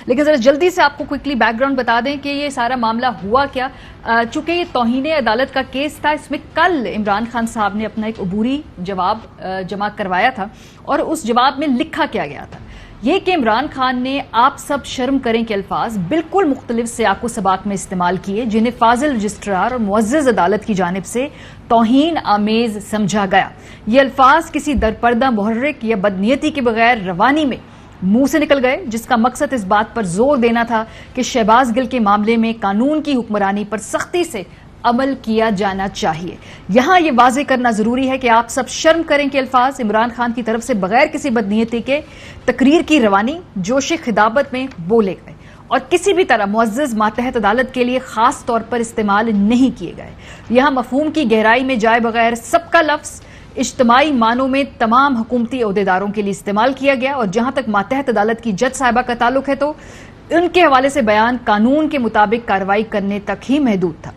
لیکن ذرا جلدی سے آپ کو کوئکلی بیک گراؤنڈ بتا دیں کہ یہ سارا معاملہ ہوا کیا. چونکہ یہ توہین عدالت کا کیس تھا، اس میں کل عمران خان صاحب نے اپنا ایک عبوری جواب جمع کروایا تھا، اور اس جواب میں لکھا کیا گیا تھا یہ کہ عمران خان نے آپ سب شرم کریں کے الفاظ بالکل مختلف سیاق و سباق میں استعمال کیے، جنہیں فاضل رجسٹرار اور معزز عدالت کی جانب سے توہین آمیز سمجھا گیا. یہ الفاظ کسی درپردہ محرک یا بدنیتی کے بغیر روانی میں منہ سے نکل گئے، جس کا مقصد اس بات پر زور دینا تھا کہ شہباز گل کے معاملے میں قانون کی حکمرانی پر سختی سے عمل کیا جانا چاہیے. یہاں یہ واضح کرنا ضروری ہے کہ آپ سب شرم کریں کہ الفاظ عمران خان کی طرف سے بغیر کسی بدنیتی کے تقریر کی روانی جوش خطابت میں بولے گئے اور کسی بھی طرح معزز ماتحت عدالت کے لیے خاص طور پر استعمال نہیں کیے گئے. یہاں مفہوم کی گہرائی میں جائے بغیر سب کا لفظ اجتماعی معنوں میں تمام حکومتی عہدیداروں کے لیے استعمال کیا گیا، اور جہاں تک ماتحت عدالت کی جج صاحبہ کا تعلق ہے تو ان کے حوالے سے بیان قانون کے مطابق کارروائی کرنے تک ہی محدود تھا.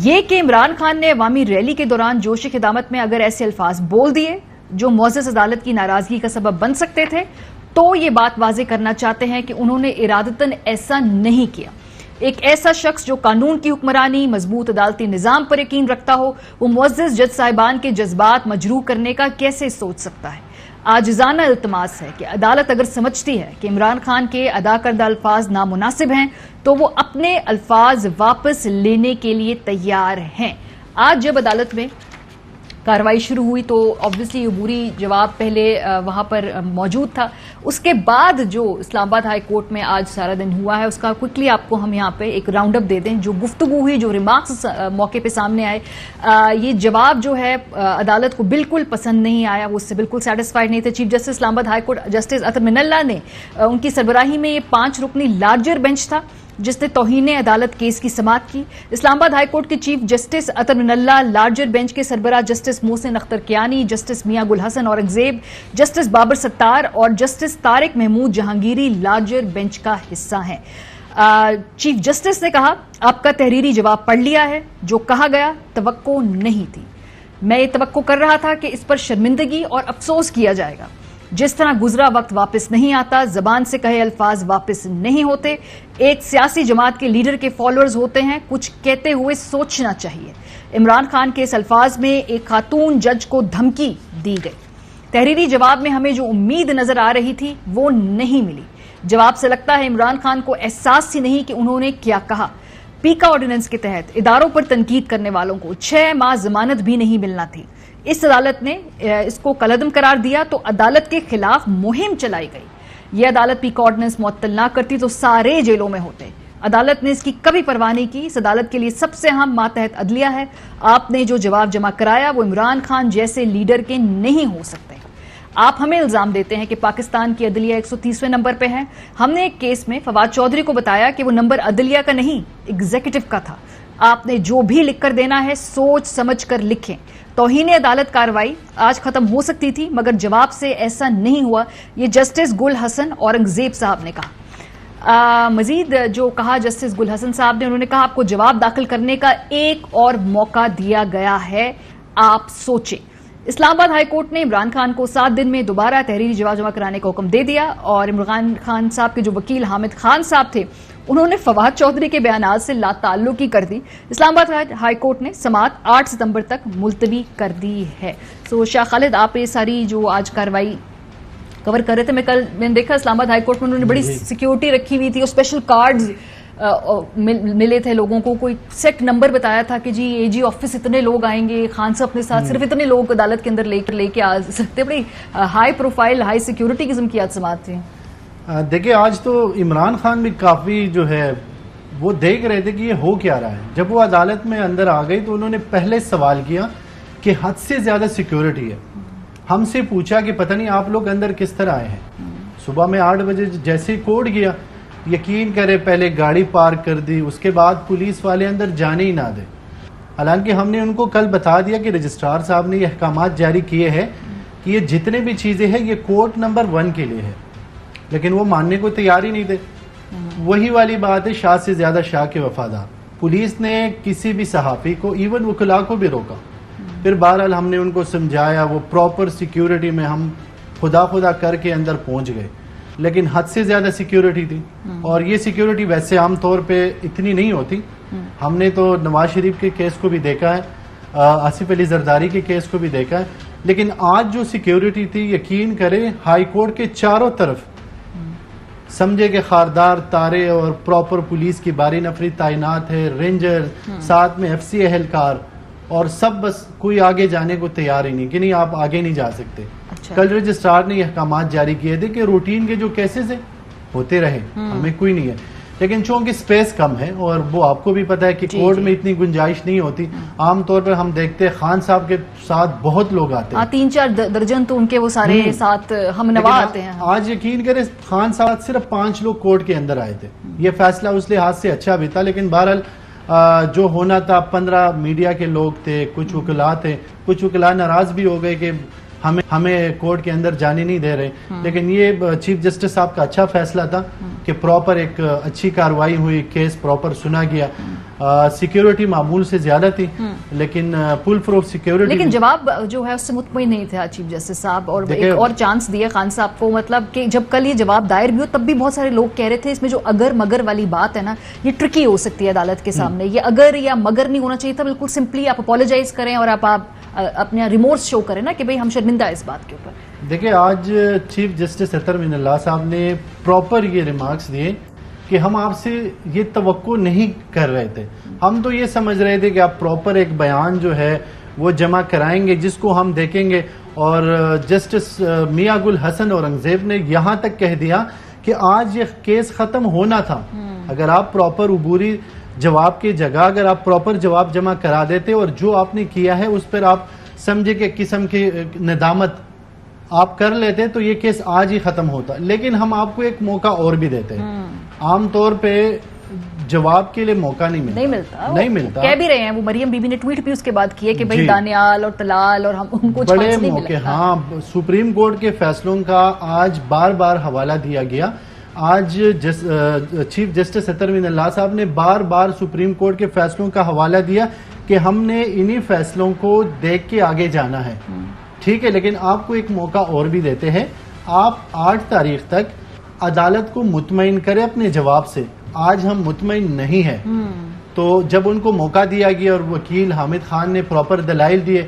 یہ کہ عمران خان نے عوامی ریلی کے دوران جوش خدامت میں اگر ایسے الفاظ بول دیے جو معزز عدالت کی ناراضگی کا سبب بن سکتے تھے تو یہ بات واضح کرنا چاہتے ہیں کہ انہوں نے ارادتاً ایسا نہیں کیا. ایک ایسا شخص جو قانون کی حکمرانی، مضبوط عدالتی نظام پر یقین رکھتا ہو، وہ معزز جج صاحبان کے جذبات مجروح کرنے کا کیسے سوچ سکتا ہے؟ عاجزانہ التماس ہے کہ عدالت اگر سمجھتی ہے کہ عمران خان کے ادا کردہ الفاظ نامناسب ہیں تو وہ اپنے الفاظ واپس لینے کے لیے تیار ہیں. آج جب عدالت میں کارروائی شروع ہوئی تو آبویسلی عبوری جواب پہلے وہاں پر موجود تھا. اس کے بعد جو اسلام آباد ہائی کورٹ میں آج سارا دن ہوا ہے اس کا کوئکلی آپ کو ہم یہاں پہ ایک راؤنڈ اپ دے دیں. جو گفتگو ہوئی، جو ریمارکس موقع پہ سامنے آئے، یہ جواب جو ہے عدالت کو بالکل پسند نہیں آیا، وہ اس سے بالکل سیٹسفائیڈ نہیں تھے. چیف جسٹس اسلام آباد ہائی کورٹ جسٹس اطہر من اللہ نے ان کی سربراہی میں یہ 5 رکنی لارجر بینچ تھا جس نے توہین عدالت کیس کی سماعت کی. اسلام آباد ہائی کورٹ کے chief justice Athar Minallah larger bench کے سربراہ justice Mohsin Akhtar Kayani, justice Mian Gul Hassan Aurangzeb, justice Babar Sattar اور justice Tariq Mehmood Jahangiri larger bench کا حصہ ہیں. چیف جسٹس نے کہا، آپ کا تحریری جواب پڑھ لیا ہے، جو کہا گیا توقع نہیں تھی. میں یہ توقع کر رہا تھا کہ اس پر شرمندگی اور افسوس کیا جائے گا. جس طرح گزرا وقت واپس نہیں آتا، زبان سے کہے الفاظ واپس نہیں ہوتے. ایک سیاسی جماعت کے لیڈر کے فالوورز ہوتے ہیں، کچھ کہتے ہوئے سوچنا چاہیے. عمران خان کے اس الفاظ میں ایک خاتون جج کو دھمکی دی گئی. تحریری جواب میں ہمیں جو امید نظر آ رہی تھی وہ نہیں ملی. جواب سے لگتا ہے عمران خان کو احساس ہی نہیں کہ انہوں نے کیا کہا. پیکا آرڈیننس کے تحت اداروں پر تنقید کرنے والوں کو 6 ماہ ضمانت بھی نہیں ملنا تھی. اس عدالت نے اس کو کالعدم قرار دیا تو عدالت کے خلاف مہم چلائی گئی. یہ عدالت پیکا آرڈیننس معطل نہ کرتی تو سارے جیلوں میں ہوتے. عدالت نے اس کی کبھی پرواہ نہیں کی. اس عدالت کے لیے سب سے اہم ماتحت عدلیہ ہے. آپ نے جو جواب جمع کرایا وہ عمران خان جیسے لیڈر کے نہیں ہو سکتے. آپ ہمیں الزام دیتے ہیں کہ پاکستان کی عدلیہ 130ویں نمبر پہ ہے. ہم نے ایک کیس میں فواد چودھری کو بتایا کہ وہ نمبر عدلیہ کا نہیں ایگزیکٹو کا تھا. آپ نے جو بھی لکھ کر دینا ہے سوچ سمجھ کر لکھیں. توہین عدالت کارروائی آج ختم ہو سکتی تھی مگر جواب سے ایسا نہیں ہوا. یہ جسٹس گل حسن اورنگزیب صاحب نے کہا. مزید جو کہا جسٹس گل حسن صاحب نے، انہوں نے کہا آپ کو جواب داخل کرنے کا ایک اور موقع دیا گیا ہے، آپ سوچیں. اسلام آباد ہائی کورٹ نے عمران خان کو 7 دن میں دوبارہ تحریری جواب جمع کرانے کا حکم دے دیا، اور عمران خان صاحب کے جو وکیل حامد خان صاحب تھے انہوں نے فواد چودھری کے بیانات سے لا تعلقی کر دی. اسلام آباد ہائی کورٹ نے سماعت 8 ستمبر تک ملتوی کر دی ہے. شاہ خالد، آپ یہ ساری جو آج کارروائی کور کر رہے تھے، میں نے دیکھا اسلام آباد ہائی کورٹ میں انہوں نے بڑی سیکیورٹی رکھی ہوئی تھی، اور اسپیشل کارڈز ملے تھے لوگوں کو. کوئی سیٹ نمبر بتایا تھا کہ جی اے جی آفس اتنے لوگ آئیں گے، خان صاحب اپنے ساتھ صرف اتنے لوگ عدالت کے اندر لے کے آ سکتے. بڑی ہائی پروفائل، ہائی سیکیورٹی قسم کی آج سماعت تھی. دیکھیں آج تو عمران خان بھی کافی جو ہے وہ دیکھ رہے تھے کہ یہ ہو کیا رہا ہے. جب وہ عدالت میں اندر آ گئی تو انہوں نے پہلے سوال کیا کہ حد سے زیادہ سیکیورٹی ہے. ہم سے پوچھا کہ پتہ نہیں آپ لوگ اندر کس طرح آئے ہیں. صبح میں 8 بجے جیسے ہی کوڈ گیا، یقین کرے پہلے گاڑی پارک کر دی، اس کے بعد پولیس والے اندر جانے ہی نہ دے. حالانکہ ہم نے ان کو کل بتا دیا کہ رجسٹرار صاحب نے یہ احکامات جاری کیے ہیں کہ یہ جتنے بھی چیزیں ہیں یہ کورٹ نمبر 1 کے لیے ہے، لیکن وہ ماننے کو تیار ہی نہیں تھے. وہی والی بات ہے، شاہ سے زیادہ شاہ کے وفادار. پولیس نے کسی بھی صحافی کو، ایون وکلاء کو بھی روکا. پھر بہرحال ہم نے ان کو سمجھایا، وہ پراپر سیکیورٹی میں ہم خدا کر کے اندر پہنچ گئے. لیکن حد سے زیادہ سیکیورٹی تھی. اور یہ سیکیورٹی ویسے عام طور پہ اتنی نہیں ہوتی. ہم نے تو نواز شریف کے کیس کو بھی دیکھا ہے, آصف علی زرداری کے کیس کو بھی دیکھا ہے, لیکن آج جو سیکیورٹی تھی یقین کریں ہائی کورٹ کے چاروں طرف سمجھے کہ خاردار تارے اور پراپر پولیس کی باری نفری تعینات ہے, رینجر ساتھ میں ایف سی اہلکار, اور سب بس کوئی آگے جانے کو تیار ہی نہیں کہ نہیں آپ آگے نہیں جا سکتے. کل رجسٹرار نے یہ احکامات جاری کیے تھے کہ روٹین کے جو کیسز ہیں ہوتے رہے, ہمیں کوئی نہیں ہے, لیکن چونکہ سپیس کم ہے اور وہ آپ کو بھی پتا ہے کہ کورٹ میں اتنی گنجائش نہیں ہوتی. عام طور پر ہم دیکھتے ہیں خان صاحب کے ساتھ بہت لوگ آتے ہیں, 3-4 درجن تو ان کے وہ سارے ساتھ ہم نوا آتے ہیں. آج یقین کریں خان صاحب صرف 5 لوگ کورٹ کے اندر آئے تھے. یہ فیصلہ اس لحاظ سے اچھا بھی تھا, لیکن بہرحال جو ہونا تھا 15 میڈیا کے لوگ تھے, کچھ وکلاء تھے, کچھ وکلاء ناراض بھی ہو گئے کہ ہمیں کورٹ کے اندر جانے نہیں دے رہے. لیکن یہ چیف جسٹس صاحب کا اچھا فیصلہ تھا کہ پراپر ایک اچھی کاروائی ہوئی, کیس پراپر سنا گیا. سیکیورٹی معمول سے زیادہ تھی لیکن پل پروف سیکیورٹی. لیکن جواب جو ہے اس سے مطمئن نہیں تھا چیف جسٹس صاحب, اور ایک اور چانس دیا خان صاحب کو. مطلب کہ جب کل یہ جواب دائر بھی ہو تب بھی بہت سارے لوگ کہہ رہے تھے اس میں جو اگر مگر والی بات ہے نا یہ ٹرکی ہو سکتی ہے عدالت کے سامنے. یہ اگر یا مگر نہیں ہونا چاہیے تھا, بالکل سمپلی آپ اپولوجائز کریں اور آپ اپنا ریمورس شو کریں نا کہ بھئی ہم شرمندہ اس بات کے اوپر. دیکھیں آج چیف جسٹس اطہر من اللہ صاحب نے پراپر یہ ریمارکس دیے کہ ہم آپ سے یہ توقع نہیں کر رہے تھے. ہم تو یہ سمجھ رہے تھے کہ آپ پراپر ایک بیان جو ہے وہ جمع کرائیں گے جس کو ہم دیکھیں گے. اور جسٹس میاں گل حسن اورنگزیب نے یہاں تک کہہ دیا کہ آج یہ کیس ختم ہونا تھا اگر آپ پراپر عبوری جواب کی جگہ اگر آپ پراپر جواب جمع کرا دیتے, اور جو آپ نے کیا ہے اس پر آپ سمجھے کہ قسم کی ندامت آپ کر لیتے تو یہ کیس آج ہی ختم ہوتا. لیکن ہم آپ کو ایک موقع اور بھی دیتے ہیں. عام طور پہ جواب کے لیے موقع نہیں ملتا. کہہ بھی رہے ہیں, وہ مریم بی بی نے ٹویٹ بھی اس کے بعد کیے کہ بھئی دانیال اور طلال اور ہم ان کو بڑے موقع. ہاں, سپریم کورٹ کے فیصلوں کا آج بار بار حوالہ دیا گیا. آج چیف جسٹس اطہر من اللہ صاحب نے بار بار سپریم کورٹ کے فیصلوں کا حوالہ دیا کہ ہم نے انہی فیصلوں کو دیکھ کے آگے جانا ہے. ٹھیک ہے, لیکن آپ کو ایک موقع اور بھی دیتے ہیں. آپ 8 تاریخ تک عدالت کو مطمئن کریں اپنے جواب سے. آج ہم مطمئن نہیں ہیں. تو جب ان کو موقع دیا گیا اور وکیل حامد خان نے پراپر دلائل دیے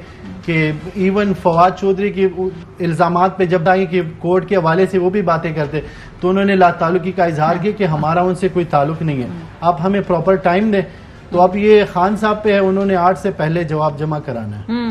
کہ ایون فواد چودھری کی الزامات پہ جب آئی کہ کورٹ کے حوالے سے وہ بھی باتیں کرتے, تو انہوں نے لا تعلقی کا اظہار کیا کہ ہمارا ان سے کوئی تعلق نہیں ہے, آپ ہمیں پراپر ٹائم دیں. تو اب یہ خان صاحب پہ ہے, انہوں نے 8 سے پہلے جواب جمع کرانا ہے.